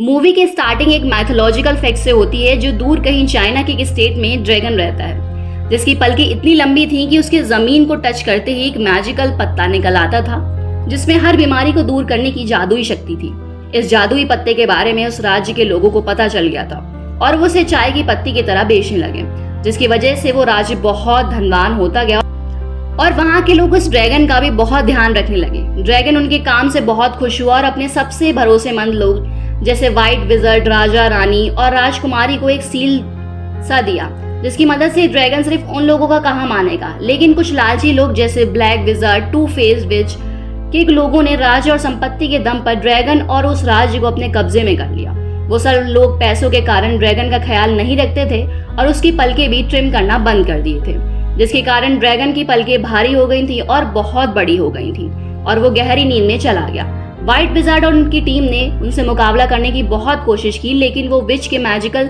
Movie की starting एक mythological fact से होती है जो दूर कहीं चाइना के एक स्टेट में ड्रैगन रहता है जिसकी पलकें इतनी लंबी थीं कि उसके जमीन को टच करते ही एक मैजिकल पत्ता निकल आता था जिसमें हर बीमारी को दूर करने की जादुई शक्ति थी। इस जादुई पत्ते के बारे में उस राज्य के लोगों को पता चल गया था और वो उसे चाय की पत्ती की तरह बेचने लगे, जिसकी वजह से वो राज्य बहुत धनवान होता गया और वहाँ के लोग उस ड्रैगन का भी बहुत ध्यान रखने लगे। ड्रैगन उनके काम से बहुत खुश हुआ और अपने सबसे भरोसेमंद लोग जैसे व्हाइट विजर्ड, राजा, रानी और राजकुमारी को एक सील सा दिया जिसकी मदद से ड्रैगन सिर्फ उन लोगों का कहा मानेगा। लेकिन कुछ लालची लोग जैसे black wizard, two face witch के लोगों ने राज्य और संपत्ति के दम पर ड्रैगन और उस राज्य को अपने कब्जे में कर लिया। वो सब लोग पैसों के कारण ड्रैगन का ख्याल नहीं रखते थे और उसकी पलकें भी ट्रिम करना बंद कर दिए थे, जिसके कारण ड्रैगन की पलकें भारी हो गई थी और बहुत बड़ी हो गई थी और वो गहरी नींद में चला गया। व्हाइट विजार्ड और उनकी टीम ने उनसे मुकाबला करने की बहुत कोशिश की लेकिन वो विच के मैजिकल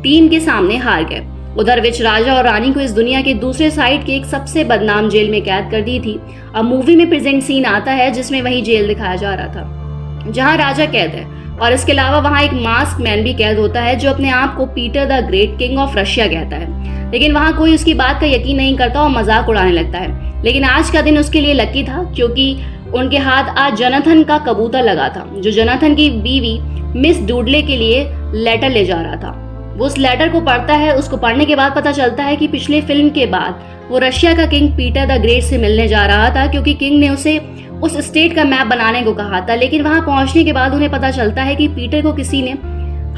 टीम के सामने हार गए। उधर विच राजा और रानी को इस दुनिया के दूसरे साइड के एक सबसे बदनाम जेल में कैद कर दी थी। अब मूवी में प्रेजेंट सीन आता है जिसमें वही जेल दिखाया जा रहा था जहां राजा कैद है और इसके अलावा वहां एक मास्क मैन भी कैद होता है जो अपने आप को Peter the great king of Russia कहता है। लेकिन वहां कोई उसकी बात का यकीन नहीं करता और मजाक उड़ाने लगता है। लेकिन आज का दिन उसके लिए लकी था क्योंकि उनके हाथ आज जोनाथन का कबूतर लगा था जो जोनाथन की बीवी मिस डूडले के लिए लेटर ले जा रहा था। वो उस लेटर को पढ़ता है। उसको पढ़ने के बाद पता चलता है कि पिछले फिल्म के बाद वो रशिया का किंग पीटर द ग्रेट से मिलने जा रहा था क्योंकि किंग ने उसे उस स्टेट का मैप बनाने को कहा था। लेकिन वहां पहुंचने के बाद उन्हें पता चलता है कि पीटर को किसी ने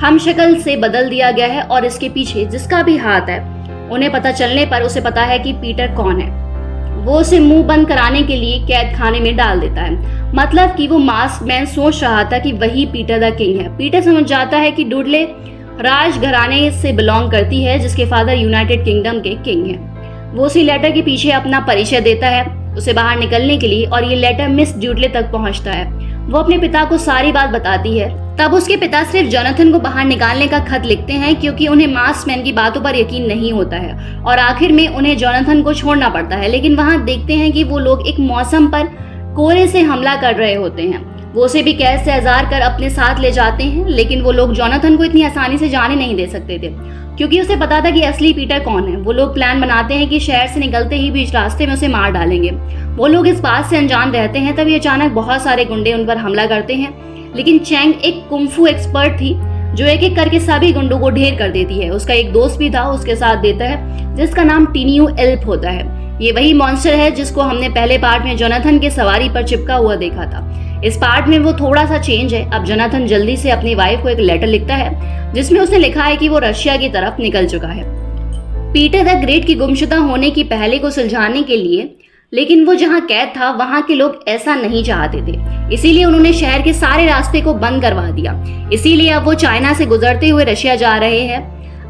हमशक्ल से बदल दिया गया है और इसके पीछे जिसका भी हाथ है उन्हें पता चलने पर उसे पता है कि पीटर कौन है। वो उसे मुंह बंद कराने के लिए कैद खाने में डाल देता है। मतलब कि वो मास्क मैन सोच रहा था कि वही पीटर द किंग है। पीटर समझ जाता है कि डूडले राज घराने से बिलोंग करती है जिसके फादर यूनाइटेड किंगडम के किंग हैं। वो उसी लेटर के पीछे अपना परिचय देता है उसे बाहर निकलने के लिए और ये लेटर मिस डूडले तक पहुंचता है। वो अपने पिता को सारी बात बताती है। तब उसके पिता सिर्फ जोनाथन को बाहर निकालने का खत लिखते हैं क्योंकि उन्हें मास्क मैन की बातों पर यकीन नहीं होता है और आखिर में उन्हें जोनाथन को छोड़ना पड़ता है। लेकिन वहां देखते हैं कि वो लोग एक मौसम पर कोहरे से हमला कर रहे होते हैं। वो उसे भी कैद से आजार कर अपने साथ ले जाते हैं लेकिन वो लोग जोनाथन को इतनी आसानी से जाने नहीं दे सकते थे क्योंकि उसे पता था कि असली पीटर कौन है। वो लोग प्लान बनाते हैं कि शहर से निकलते ही बीच रास्ते में उसे मार डालेंगे। वो लोग इस बात से अनजान रहते हैं तभी अचानक बहुत सारे गुंडे उन पर हमला करते हैं। लेकिन चैंग एक कुंफू एक्सपर्ट थी जो एक एक करके सभी गुंडों को ढेर कर देती है। उसका एक दोस्त भी था उसके साथ देता है जिसका नाम टीनियो एल्प होता है। ये वही मॉन्स्टर है जिसको हमने पहले पार्ट में जोनाथन के सवारी पर चिपका हुआ देखा था। इस पार्ट में वो थोड़ा सा चेंज है। अब जोनाथन जल्दी से अपनी वाइफ को एक लेटर लिखता है जिसमें उसने लिखा है कि वो रशिया की तरफ निकल चुका है पीटर द ग्रेट की गुमशुदा होने की पहले को सुलझाने के लिए। लेकिन वो जहाँ कैद था वहाँ के लोग ऐसा नहीं चाहते थे, इसीलिए उन्होंने शहर के सारे रास्ते को बंद करवा दिया। इसीलिए अब वो चाइना से गुजरते हुए रशिया जा रहे हैं।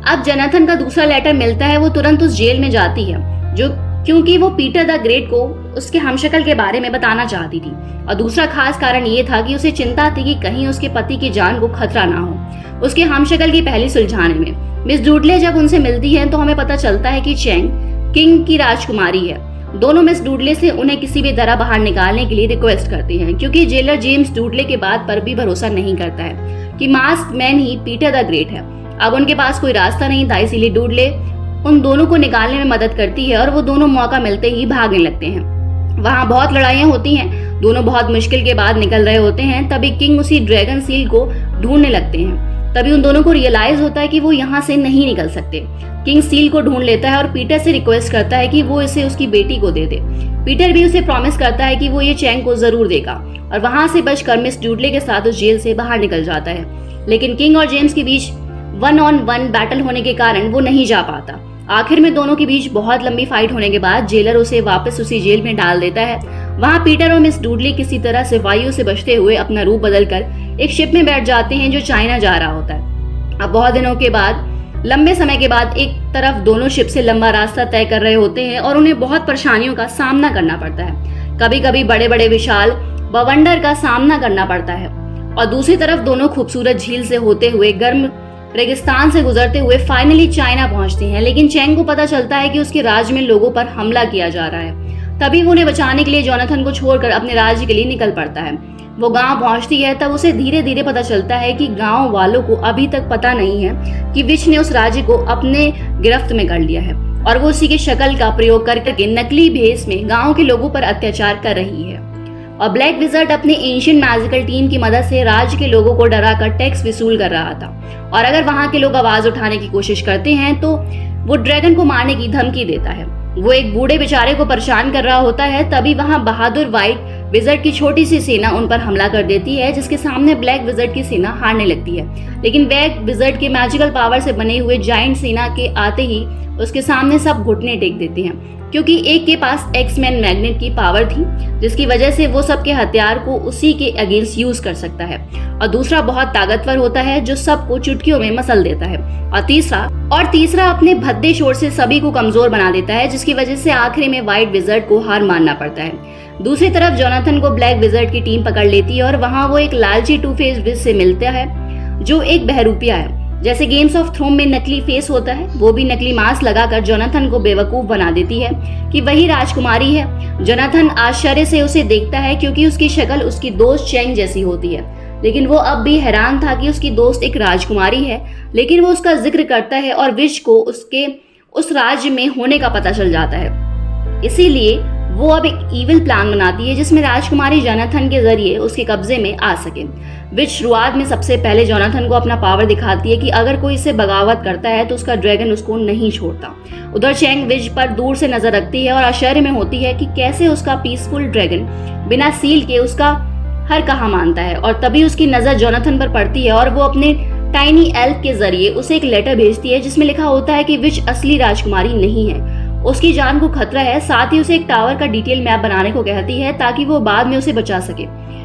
अब जोनाथन का दूसरा लेटर मिलता है। वो तुरंत उस जेल में जाती है जो क्योंकि वो पीटर द ग्रेट को उसके हमशक्ल के बारे में बताना चाहती थी और दूसरा खास कारण ये था कि उसे चिंता थी कि कहीं उसके पति की जान को खतरा ना हो उसके हमशक्ल की पहली सुलझाने में। मिस डूडले जब उनसे मिलती है तो हमें पता चलता है कि चैंग किंग की राजकुमारी है। दोनों मिस डूडले से उन्हें किसी भी तरह बाहर निकालने के लिए रिक्वेस्ट करती हैं क्योंकि जेलर जेम्स डूडले के बात पर भी भरोसा नहीं करता है कि mask man he Peter the great है। अब उनके पास कोई रास्ता नहीं था, इसीलिए डूडले उन दोनों को निकालने में मदद करती है और वो दोनों मौका मिलते ही भागने लगते हैं। वहां बहुत लड़ाइयां होती हैं। दोनों बहुत मुश्किल के बाद निकल रहे होते हैं। तभी किंग उसी ड्रैगन सील को ढूंढने लगते हैं। तभी उन दोनों को रियलाइज होता है कि वो यहाँ से नहीं निकल सकते। किंग सील को ढूंढ लेता है और पीटर से रिक्वेस्ट करता है कि वो इसे उसकी बेटी को दे दे। पीटर भी उसे प्रॉमिस करता है कि वो ये चैंग को जरूर देगा और वहां से बचकर मिस डूडले के साथ उस जेल से बाहर निकल जाता है। लेकिन किंग और जेम्स के बीच 1-on-1 बैटल होने के कारण वो नहीं जा पाता। आखिर में दोनों के बीच बहुत लंबी फाइट होने के बाद जेलर उसे वापस उसी जेल में डाल देता है। वहां पीटर और मिस डूडले किसी तरह से वायु से बचते हुए अपना रूप बदलकर एक शिप में बैठ जाते हैं जो चाइना जा रहा होता है। अब बहुत दिनों के बाद लंबे समय के बाद एक तरफ दोनों शिप से लंबा रास्ता तय कर रहे होते हैं और उन्हें बहुत परेशानियों का सामना करना पड़ता है। कभी कभी बड़े बड़े विशाल बवंडर का सामना करना पड़ता है और दूसरी तरफ दोनों खूबसूरत झील से होते हुए गर्म रेगिस्तान से गुजरते हुए फाइनली चाइना पहुंचते हैं। लेकिन चैंग को पता चलता है कि उसके राज्य में लोगों पर हमला किया जा रहा है। तभी वो उन्हें बचाने के लिए जोनाथन को छोड़कर अपने राज्य के लिए निकल पड़ता है। वो गांव पहुंचती है तब उसे धीरे धीरे पता चलता है कि गांव वालों को अभी तक पता नहीं है कि विच ने उस राज्य को अपने गिरफ्त में कर लिया है और वो उसी की शक्ल का प्रयोग करके नकली भेष में गांव के लोगों पर अत्याचार कर रही है। और ब्लैक विज़र्ड अपने एंशिएंट मैजिकल टीम की मदद से राज्य के लोगों को डराकर टैक्स वसूल कर रहा था और अगर वहां के लोग आवाज उठाने की कोशिश करते हैं तो वो ड्रैगन को मारने की धमकी देता है। वो एक बूढ़े बेचारे को परेशान कर रहा होता है, तभी वहां बहादुर व्हाइट विज़र्ड की छोटी सी सेना उन पर हमला कर देती है, जिसके सामने ब्लैक विज़र्ड की सेना हारने लगती है। लेकिन ब्लैक विज़र्ड के मैजिकल पावर से बने हुए जायंट सेना के आते ही उसके सामने सब घुटने टेक देते हैं, क्योंकि एक के पास एक्स-मैन मैग्नेट की पावर थी, जिसकी वजह से वो सबके हथियार को उसी के अगेंस्ट यूज कर सकता है, और दूसरा बहुत ताकतवर होता है जो सबको चुटकियों में मसल देता है, और तीसरा अपने भद्दे शोर से सभी को कमजोर बना देता है, जिसकी वजह से आखिरी में व्हाइट विज़र्ड को हार मानना पड़ता है। दूसरी तरफ जोनाथन को ब्लैक विज़र्ड की टीम पकड़ लेती है और वहां वो एक लालची टू फेस विज़ से मिलता है जो एक बहरूपिया है। जैसे गेम्स ऑफ थ्रोन में नकली फेस होता है, वो भी नकली मास्क लगाकर जोनाथन को बेवकूफ बना देती है कि वही राजकुमारी है। जोनाथन आश्चर्य से उसे देखता है क्योंकि उसकी शक्ल उसकी दोस्त चेंग जैसी होती है, लेकिन वो अब भी हैरान था कि उसकी दोस्त एक राजकुमारी है, लेकिन वो उसका जिक्र करता है और विश को उसके उस राज्य में होने का पता चल जाता है। इसीलिए वो अब एक इविल प्लान बनाती है जिसमें राजकुमारी जोनाथन के जरिए उसके कब्जे में आ सके। विच शुरुआत में सबसे पहले जोनाथन को अपना पावर दिखाती है कि अगर कोई इससे बगावत करता है तो उसका ड्रैगन उसको नहीं छोड़ता। उधर चेंग विच पर दूर से नजर रखती है और आश्चर्य में होती है कि कैसे उसका पीसफुल ड्रैगन बिना सील के उसका हर कहा मानता है, और तभी उसकी नजर जोनाथन पर पड़ती है और वो अपने टाइनी एल्फ के जरिए उसे एक लेटर भेजती है जिसमें लिखा होता है कि विच असली राजकुमारी नहीं है, उसकी जान को खतरा है। साथ ही उसे एक टावर का डिटेल मैप बनाने को कहती है ताकि वो बाद में उसे बचा सके,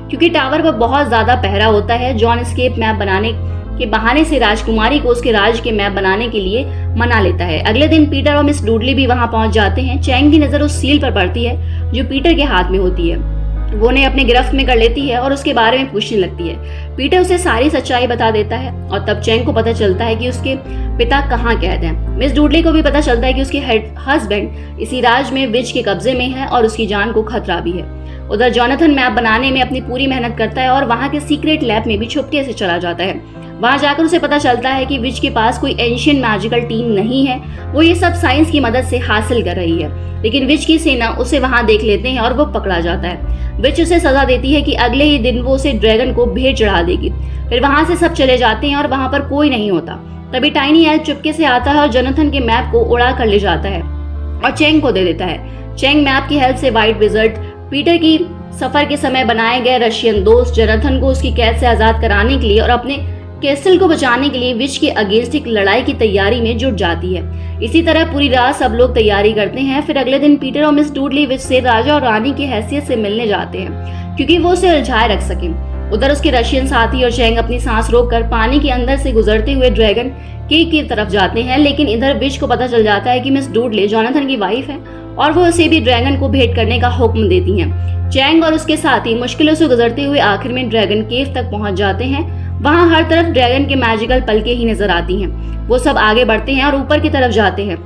क्योंकि टावर पर बहुत ज्यादा पहरा होता है। जॉन एस्केप मैप बनाने के बहाने से राजकुमारी को उसके राज्य के मैप बनाने के लिए मना लेता है। अगले दिन पीटर और मिस डूडली भी वहां पहुंच जाते हैं। चैंग की नजर उस सील पर पड़ती है जो पीटर के हाथ में होती है। वो उन्हें अपने गिरफ्त में कर लेती है और उसके बारे में पूछने लगती है। पीटर उसे सारी सच्चाई बता देता है और तब चैंग को पता चलता है कि उसके पिता कहाँ कैद हैं। मिस डूडली को भी पता चलता है कि उसके हस्बैंड इसी राज्य में विच के कब्जे में है और उसकी जान को खतरा भी है। उधर जोनाथन मैप बनाने में अपनी पूरी मेहनत करता है और वहाँ के सीक्रेट लैब में भी छुपके से चला जाता है। वहां जाकर उसे पता चलता है कि विच के पास कोई एंशिएंट मैजिकल टीम नहीं है, वो ये सब साइंस की मदद से हासिल कर रही है। लेकिन विच की सेना उसे वहां देख लेते हैं और वो पकड़ा जाता है। विच उसे सजा देती है कि अगले ही दिन वो उसे ड्रैगन को भेंट चढ़ा देगी। फिर वहां से सब चले जाते हैं और वहां पर कोई नहीं होता। तभी टाइनी एल्फ चुपके से आता है और जोनाथन के मैप को उड़ा कर ले जाता है और चेंग को दे देता है। चेंग मैप की हेल्प से व्हाइट विज़र्ड पीटर की सफर के समय बनाए गए रशियन दोस्त जोनाथन को उसकी कैद से आजाद कराने के लिए और अपने कैसल को बचाने के लिए विच के अगेंस्ट एक लड़ाई की तैयारी में जुट जाती है। इसी तरह पूरी रात सब लोग तैयारी करते हैं। फिर अगले दिन पीटर और मिस डूडली विच से राजा और रानी की हैसियत से मिलने जाते हैं क्योंकि वो उसे उलझाए रख सके। उधर उसके रशियन साथी और चैंग अपनी सांस रोककर पानी के अंदर से गुजरते हुए ड्रैगन की तरफ जाते हैं, लेकिन इधर विच को पता चल जाता है कि मिस डूडली जोनाथन की वाइफ है और वो उसे भी ड्रैगन को भेंट करने का हुक्म देती हैं। चैंग और उसके साथी मुश्किलों से गुजरते हुए आखिर में ड्रैगन केव तक पहुंच जाते हैं। वहां हर तरफ ड्रैगन के मैजिकल पलकें ही नजर आती हैं। वो सब आगे बढ़ते हैं और ऊपर की तरफ जाते हैं।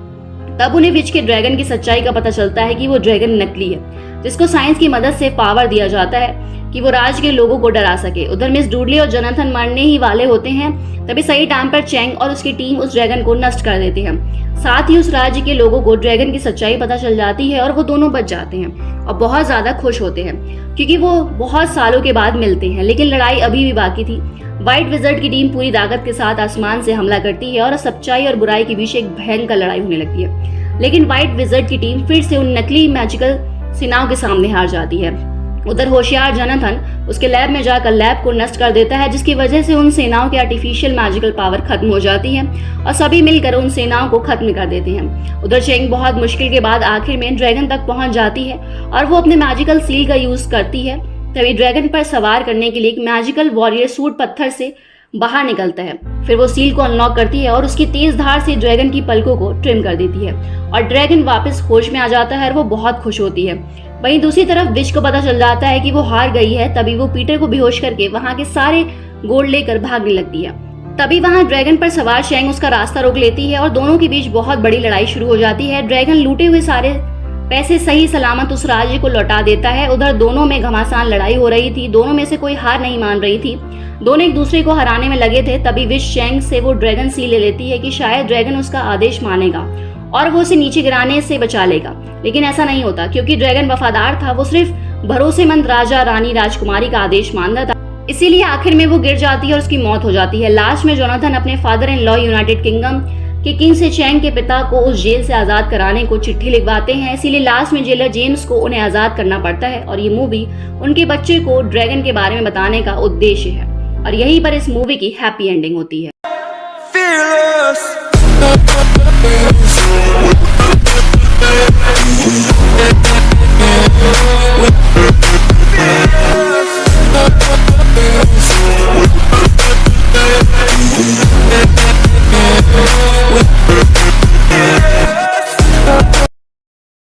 तब उन्हें विच के ड्रैगन की सच्चाई का पता चलता है कि वो ड्रैगन नकली है, जिसको साइंस की मदद से पावर दिया जाता है कि वो राज्य के लोगों को डरा सके। उधर मिस डूडली और जोनाथन मरने ही वाले होते हैं, तभी सही टाइम पर चैंग और उसकी टीम उस ड्रैगन को नष्ट कर देते हैं। साथ ही उस राज्य के लोगों को ड्रैगन की सच्चाई पता चल जाती है और वो दोनों बच जाते हैं और बहुत ज्यादा खुश होते हैं क्योंकि वो बहुत सालों के बाद मिलते हैं। लेकिन लड़ाई अभी भी बाकी थी। व्हाइट विज़र्ड की टीम पूरी ताकत के साथ आसमान से हमला करती है और सच्चाई और बुराई के बीच एक भयंकर लड़ाई होने लगती है। लेकिन व्हाइट विज़र्ड की टीम फिर से उन नकली मैजिकल सेनाओं के सामने हार जाती है। उधर होशियार जोनाथन उसके लैब में जाकर लैब को नष्ट कर देता है, जिसकी वजह से उन सेनाओं की आर्टिफिशियल मैजिकल पावर खत्म हो जाती है और सभी मिलकर उन सेनाओं को खत्म कर देते हैं। उधर चेंग बहुत मुश्किल के बाद आखिर में ड्रैगन तक पहुंच जाती है और वो अपने मैजिकल सील का यूज करती है। तभी ड्रैगन पर सवार करने के लिए एक मैजिकल वॉरियर सूट पत्थर से बाहर निकलता है। फिर वो सील को अनलॉक करती है और उसकी तेज धार से ड्रैगन की पलकों को ट्रिम कर देती है और ड्रैगन वापस होश में आ जाता है और वो बहुत खुश होती है। वहीं दूसरी तरफ विच को पता चल जाता है कि वो हार गई है। तभी वो पीटर को बेहोश करके वहां के सारे गोल्ड लेकर भागने लगती है। तभी वहां ड्रैगन पर सवार चैंग उसका रास्ता रोक लेती है और दोनों के बीच बहुत बड़ी लड़ाई शुरू हो जाती है। ड्रैगन लूटे हुए सारे पैसे सही सलामत उस राज्य को लौटा देता है। उधर दोनों में घमासान लड़ाई हो रही थी, दोनों में से कोई हार नहीं मान रही थी, दोनों एक दूसरे को हराने में लगे थे। तभी विश शेंग से वो ड्रैगन सी ले लेती है कि शायद ड्रैगन उसका आदेश मानेगा और वो उसे नीचे गिराने से बचा लेगा, लेकिन ऐसा नहीं होता क्योंकि ड्रैगन वफादार था। वो सिर्फ भरोसेमंद राजा रानी राजकुमारी का आदेश मानता था, इसीलिए आखिर में वो गिर जाती है और उसकी मौत हो जाती है। लास्ट में जोनाथन अपने father in law United kingdom के किंग से चैंग के पिता को उस जेल से आजाद कराने को चिट्ठी लिखवाते हैं, इसीलिए लास्ट में जेलर जेम्स को उन्हें आजाद करना पड़ता है। और ये मूवी उनके बच्चे को ड्रैगन के बारे में बताने का उद्देश्य है और यहीं पर इस मूवी की हैप्पी एंडिंग होती है।